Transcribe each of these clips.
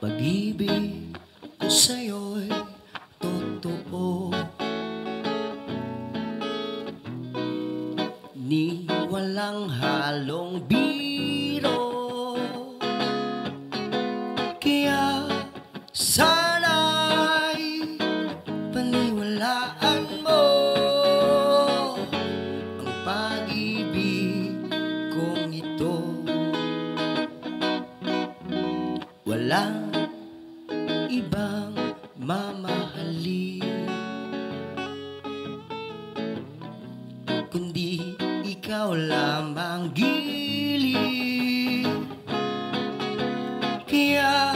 pag-ibig ko sa'yo'y totoo, ni walang halong biro. Kaya sana'y paniwalaan mo ang pag-ibig kong ito. Walang ibang mamahalin kundi ikaw lamang, giliw. Kaya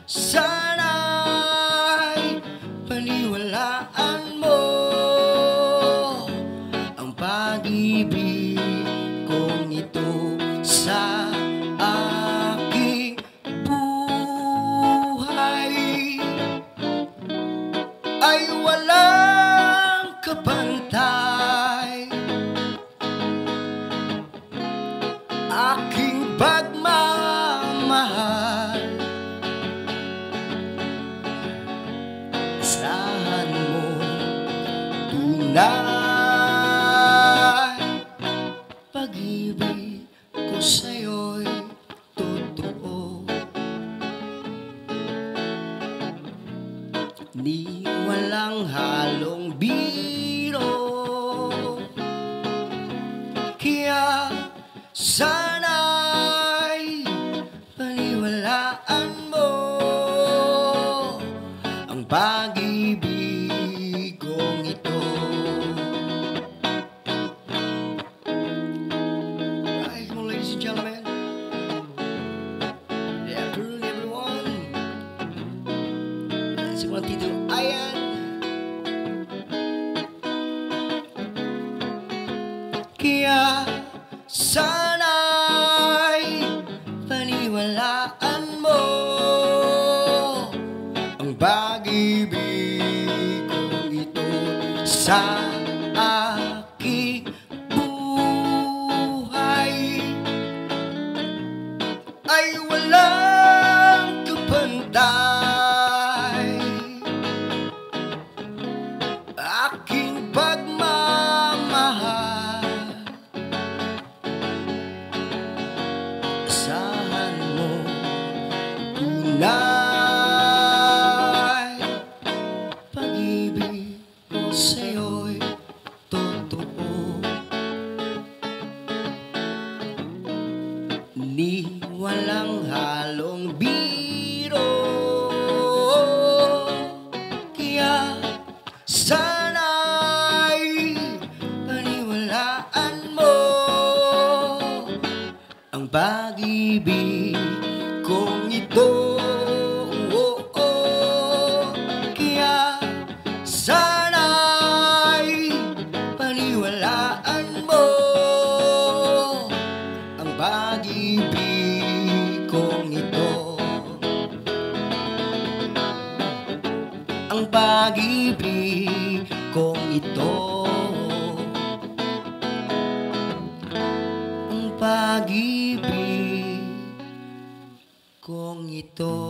sana'y paniwalaan mo ang pag-ibig kong ito sa aking buhay. Ay walang kapantay, aking pagmamahal. Asahan mo tunay, pag-ibig ko sa'yo'y totoo, ni walang halong biro. Kaya sana'y paniwalaan mo ang pag-ibig kong ito. Right, come on, ladies and gentlemen. Good afternoon, everyone. Si mga Tito Ayan. Kaya sana'y paniwalaan mo ang pag-ibig kong ito sa aking buhay. Ay walang kapantay, aking pagmamahal. Asahan mo tunay, pag-ibig ko sa'yo'y totoo, ni walang halong biro. Kaya sana'y paniwalaan mo ang pag-ibig kong ito. Kaya sana'y paniwalaan mo ang pag-ibig kong ito. Ang pag-ibig kong ito, ang pag-ibig kong ito.